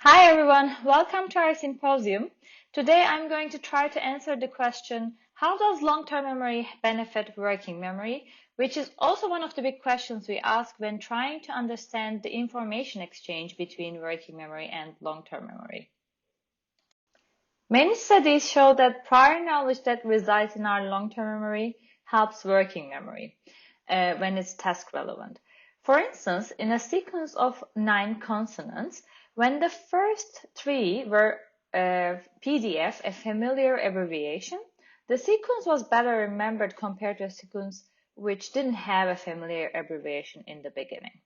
Hi everyone, welcome to our symposium. Today I'm going to try to answer the question, how does long-term memory benefit working memory? Which is also one of the big questions we ask when trying to understand the information exchange between working memory and long-term memory. Many studies show that prior knowledge that resides in our long-term memory helps working memory when it's task relevant. For instance, in a sequence of 9 consonants, when the first 3 were PDF, a familiar abbreviation, the sequence was better remembered compared to a sequence which didn't have a familiar abbreviation in the beginning.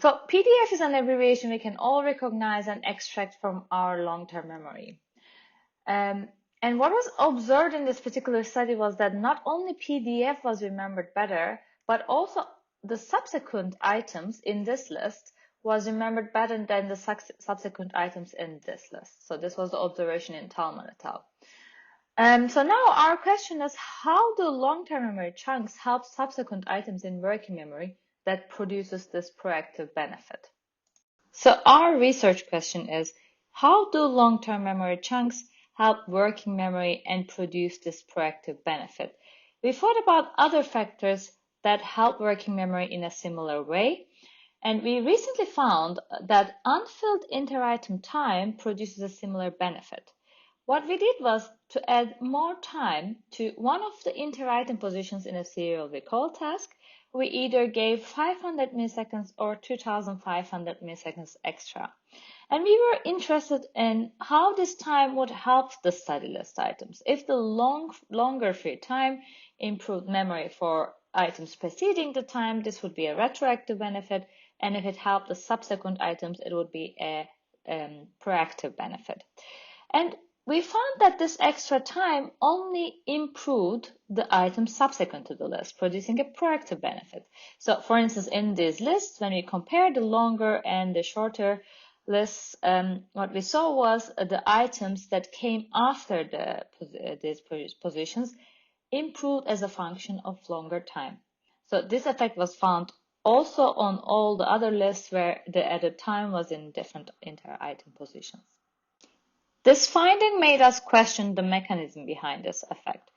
So PDF is an abbreviation we can all recognize and extract from our long-term memory. And what was observed in this particular study was that not only PDF was remembered better, but also the subsequent items in this list was remembered better than the subsequent items in this list. So this was the observation in Thalmann et al. So now our question is, how do long-term memory chunks help subsequent items in working memory that produces this proactive benefit? So our research question is, how do long-term memory chunks help working memory and produce this proactive benefit? We thought about other factors that help working memory in a similar way, and we recently found that unfilled inter-item time produces a similar benefit. What we did was to add more time to one of the inter-item positions in a serial recall task. We either gave 500 milliseconds or 2500 milliseconds extra. And we were interested in how this time would help the study list items. If the longer free time improved memory for items preceding the time, this would be a retroactive benefit. And if it helped the subsequent items, it would be a proactive benefit. And we found that this extra time only improved the items subsequent to the list, producing a proactive benefit. So, for instance, in these lists, when we compared the longer and the shorter lists, what we saw was the items that came after these positions improved as a function of longer time. So this effect was found also on all the other lists where the added time was in different inter-item positions. This finding made us question the mechanism behind this effect,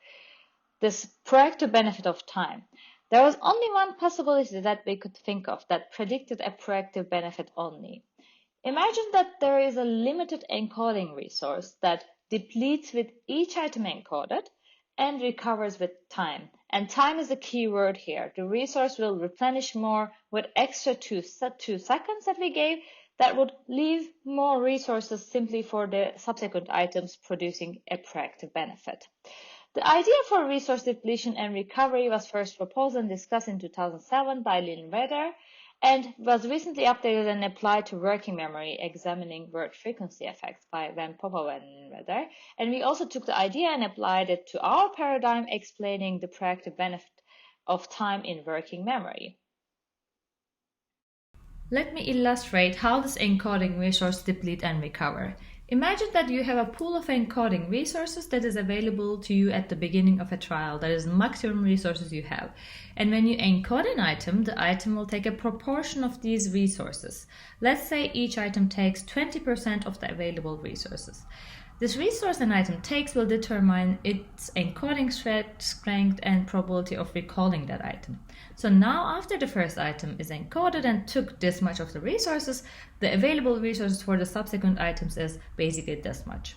this proactive benefit of time. There was only one possibility that we could think of that predicted a proactive benefit only. Imagine that there is a limited encoding resource that depletes with each item encoded and recovers with time. And time is the key word here. The resource will replenish more with extra 2 seconds that we gave that would leave more resources simply for the subsequent items, producing a proactive benefit. The idea for resource depletion and recovery was first proposed and discussed in 2007 by Lynn Redder and was recently updated and applied to working memory, examining word frequency effects by Van Popov and Lynn Redder. And we also took the idea and applied it to our paradigm, explaining the proactive benefit of time in working memory. Let me illustrate how this encoding resource deplete and recover. Imagine that you have a pool of encoding resources that is available to you at the beginning of a trial. That is the maximum resources you have. And when you encode an item, the item will take a proportion of these resources. Let's say each item takes 20% of the available resources. This resource an item takes will determine its encoding strength and probability of recalling that item. So now after the first item is encoded and took this much of the resources, the available resources for the subsequent items is basically this much.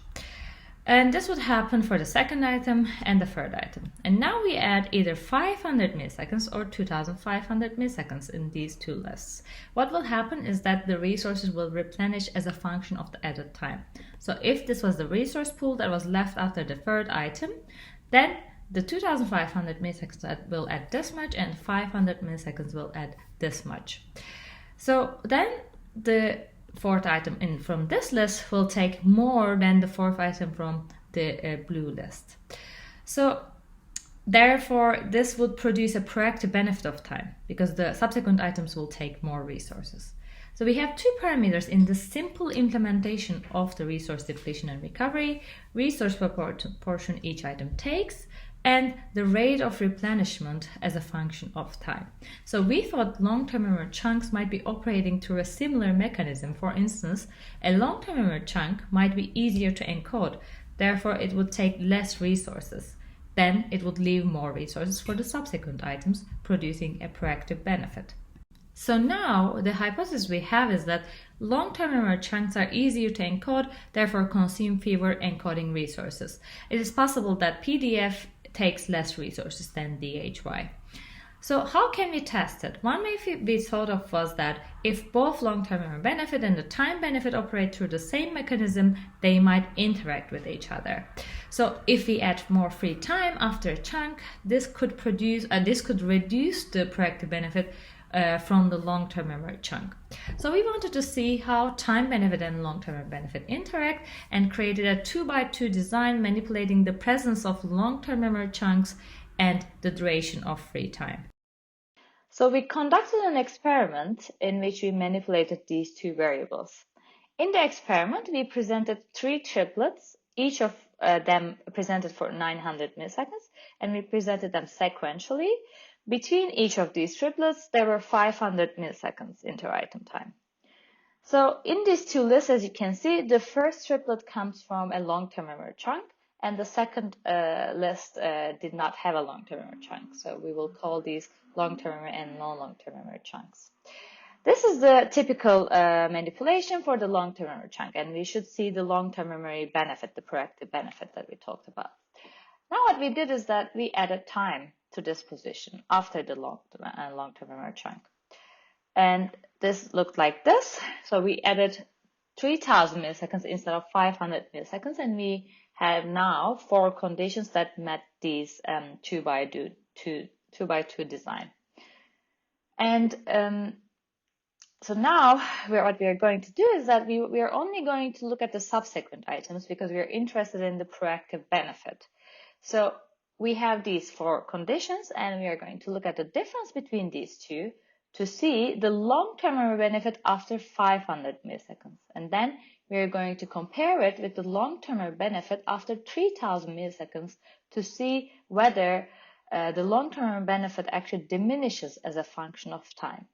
And this would happen for the second item and the third item. And now we add either 500 milliseconds or 2500 milliseconds in these two lists. What will happen is that the resources will replenish as a function of the added time. So if this was the resource pool that was left after the third item, then the 2500 milliseconds will add this much and 500 milliseconds will add this much. So then the fourth item in from this list will take more than the fourth item from the blue list. So therefore, this would produce a proactive benefit of time because the subsequent items will take more resources. So we have two parameters in the simple implementation of the resource depletion and recovery: resource proportion each item takes and the rate of replenishment as a function of time. So we thought long-term memory chunks might be operating through a similar mechanism. For instance, a long-term memory chunk might be easier to encode, therefore it would take less resources. Then it would leave more resources for the subsequent items, producing a proactive benefit. So now the hypothesis we have is that long-term memory chunks are easier to encode, therefore consume fewer encoding resources. It is possible that PDF takes less resources than DHY. So how can we test it? One way we thought of was that if both long-term memory benefit and the time benefit operate through the same mechanism, they might interact with each other. So if we add more free time after a chunk, this could reduce the proactive benefit from the long-term memory chunk. So we wanted to see how time benefit and long-term memory benefit interact and created a 2x2 design manipulating the presence of long-term memory chunks and the duration of free time. So we conducted an experiment in which we manipulated these two variables. In the experiment, we presented 3 triplets, each of them presented for 900 milliseconds, and we presented them sequentially. Between each of these triplets, there were 500 milliseconds inter-item time. So in these two lists, as you can see, the first triplet comes from a long-term memory chunk, and the second list did not have a long-term memory chunk. So we will call these long-term memory and non-long-term memory chunks. This is the typical manipulation for the long-term memory chunk, and we should see the long-term memory benefit, the proactive benefit that we talked about. Now what we did is that we added time to this position after the long-term memory chunk. And this looked like this. So we added 3000 milliseconds instead of 500 milliseconds, and we have now 4 conditions that met these 2x2 design. And so now what we are going to do is that we are only going to look at the subsequent items because we are interested in the proactive benefit. So we have these 4 conditions, and we are going to look at the difference between these two to see the long-term memory benefit after 500 milliseconds. And then we are going to compare it with the long-term memory benefit after 3000 milliseconds to see whether the long-term memory benefit actually diminishes as a function of time.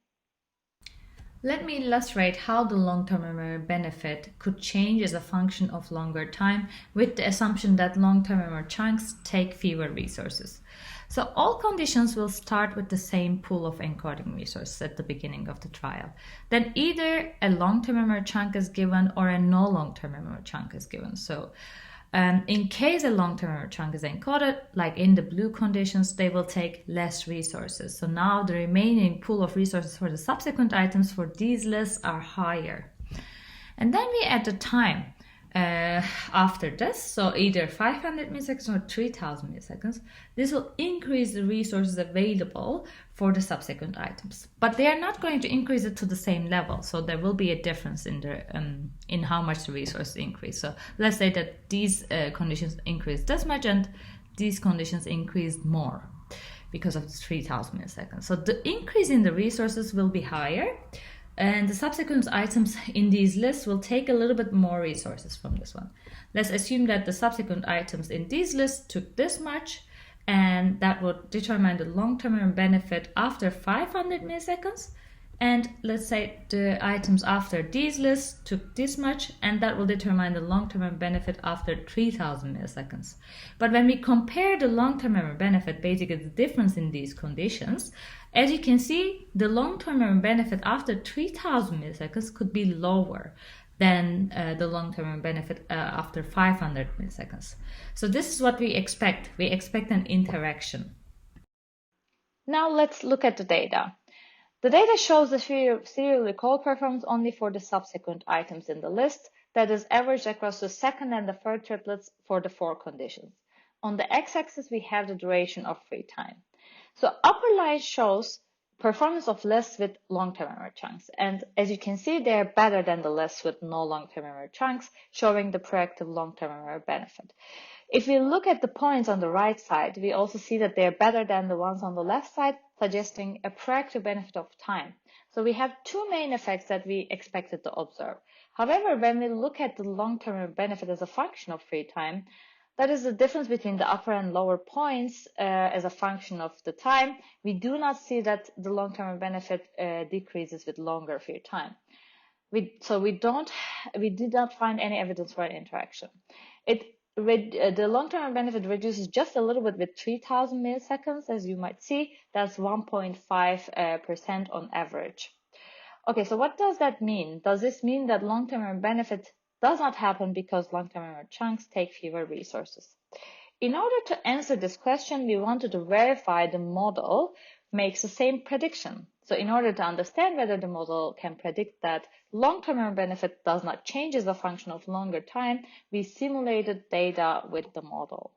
Let me illustrate how the long-term memory benefit could change as a function of longer time with the assumption that long-term memory chunks take fewer resources. So all conditions will start with the same pool of encoding resources at the beginning of the trial. Then either a long-term memory chunk is given or a no long-term memory chunk is given. So in case a long-term memory chunk is encoded, like in the blue conditions, they will take less resources. So now the remaining pool of resources for the subsequent items for these lists are higher. And then we add the time after this, so either 500 milliseconds or 3000 milliseconds. This will increase the resources available for the subsequent items, but they are not going to increase it to the same level. So there will be a difference in how much the resources increase. So let's say that these conditions increase this much and these conditions increased more because of the 3000 milliseconds. So the increase in the resources will be higher, and the subsequent items in these lists will take a little bit more resources from this one. Let's assume that the subsequent items in these lists took this much, and that would determine the long-term benefit after 500 milliseconds. And let's say the items after these lists took this much, and that will determine the long-term benefit after 3000 milliseconds. But when we compare the long-term benefit, basically the difference in these conditions, as you can see, the long-term benefit after 3000 milliseconds could be lower than the long-term benefit after 500 milliseconds. So this is what we expect. We expect an interaction. Now let's look at the data. The data shows the serial recall performance only for the subsequent items in the list, that is averaged across the second and the third triplets for the 4 conditions. On the x-axis, we have the duration of free time. So upper line shows performance of lists with long-term memory chunks, and as you can see, they are better than the lists with no long-term memory chunks, showing the proactive long-term memory benefit. If we look at the points on the right side, we also see that they are better than the ones on the left side, suggesting a proactive benefit of time. So we have 2 main effects that we expected to observe. However, when we look at the long-term benefit as a function of free time, That is the difference between the upper and lower points as a function of the time. We do not see that the long-term benefit decreases with longer free time. We did not find any evidence for an interaction. The long-term benefit reduces just a little bit with 3,000 milliseconds, as you might see. That's 1.5% on average. Okay, so what does that mean? Does this mean that long-term benefit does not happen because long-term memory chunks take fewer resources? In order to answer this question, we wanted to verify the model makes the same prediction. So in order to understand whether the model can predict that long-term memory benefit does not change as a function of longer time, we simulated data with the model.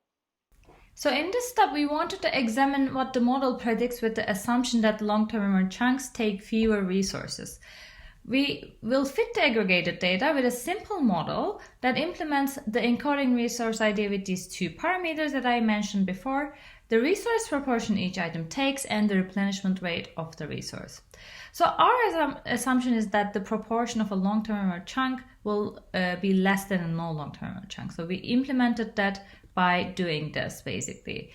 So in this step, we wanted to examine what the model predicts with the assumption that long-term memory chunks take fewer resources. We will fit the aggregated data with a simple model that implements the encoding resource idea with these two parameters that I mentioned before, the resource proportion each item takes and the replenishment rate of the resource. So our assumption is that the proportion of a long-term memory chunk will be less than a no long-term memory chunk. So we implemented that by doing this basically.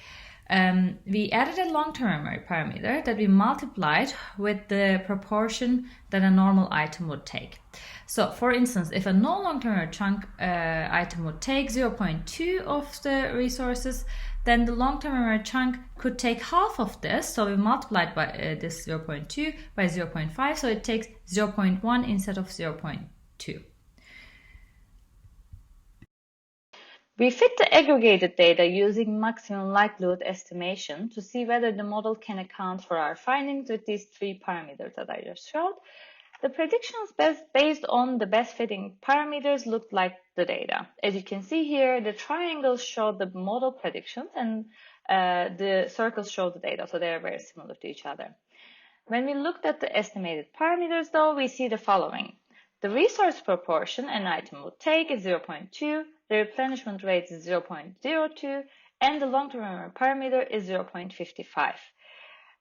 We added a long-term memory parameter that we multiplied with the proportion that a normal item would take. So for instance, if a no long-term memory chunk item would take 0.2 of the resources, then the long-term memory chunk could take half of this. So we multiplied by this 0.2 by 0.5, so it takes 0.1 instead of 0.2. We fit the aggregated data using maximum likelihood estimation to see whether the model can account for our findings with these three parameters that I just showed. The predictions based on the best fitting parameters looked like the data. As you can see here, the triangles show the model predictions and the circles show the data, so they are very similar to each other. When we looked at the estimated parameters though, we see the following. The resource proportion an item would take is 0.2, the replenishment rate is 0.02, and the long-term memory parameter is 0.55.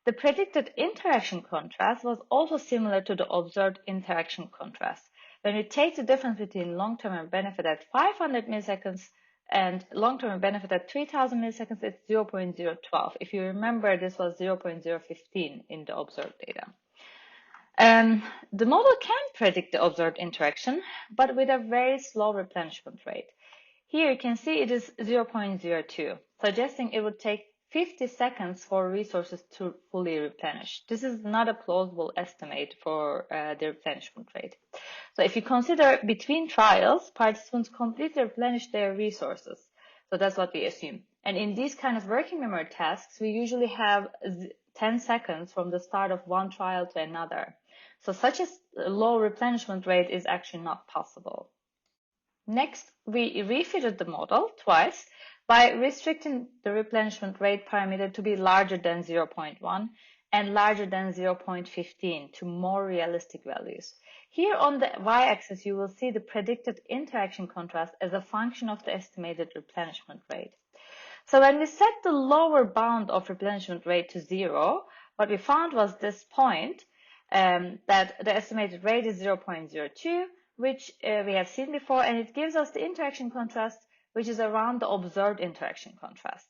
The predicted interaction contrast was also similar to the observed interaction contrast. When we take the difference between long-term benefit at 500 milliseconds and long-term benefit at 3000 milliseconds, it's 0.012. If you remember, this was 0.015 in the observed data. The model can predict the observed interaction, but with a very slow replenishment rate. Here you can see it is 0.02, suggesting it would take 50 seconds for resources to fully replenish. This is not a plausible estimate for the replenishment rate. So if you consider between trials, participants completely replenish their resources. So that's what we assume. And in these kind of working memory tasks, we usually have 10 seconds from the start of one trial to another. So such a low replenishment rate is actually not possible. Next, we refitted the model twice by restricting the replenishment rate parameter to be larger than 0.1 and larger than 0.15 to more realistic values. Here on the y-axis, you will see the predicted interaction contrast as a function of the estimated replenishment rate. So when we set the lower bound of replenishment rate to 0, what we found was this point, that the estimated rate is 0.02, which we have seen before, and it gives us the interaction contrast, which is around the observed interaction contrast.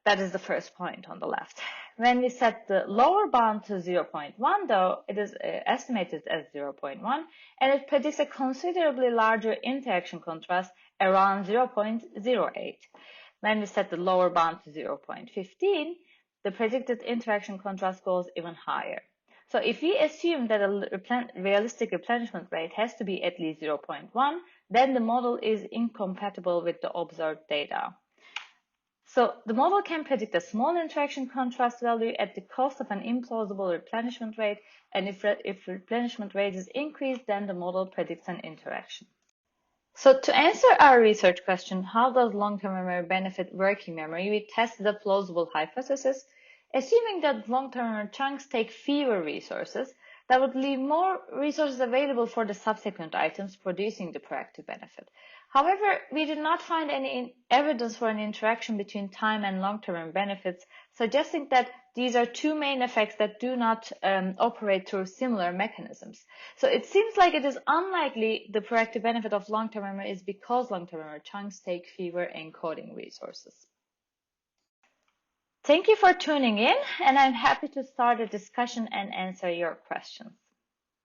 That is the first point on the left. When we set the lower bound to 0.1, though, it is estimated as 0.1, and it predicts a considerably larger interaction contrast around 0.08. When we set the lower bound to 0.15, the predicted interaction contrast goes even higher. So if we assume that a realistic replenishment rate has to be at least 0.1, then the model is incompatible with the observed data. So the model can predict a small interaction contrast value at the cost of an implausible replenishment rate, and if replenishment rate is increased, then the model predicts an interaction. So to answer our research question, how does long-term memory benefit working memory, we tested a plausible hypothesis. Assuming that long-term memory chunks take fewer resources, that would leave more resources available for the subsequent items producing the proactive benefit. However, we did not find any evidence for an interaction between time and long-term benefits, suggesting that these are two main effects that do not operate through similar mechanisms. So it seems like it is unlikely the proactive benefit of long-term memory is because long-term memory chunks take fewer encoding resources. Thank you for tuning in, and I'm happy to start a discussion and answer your questions.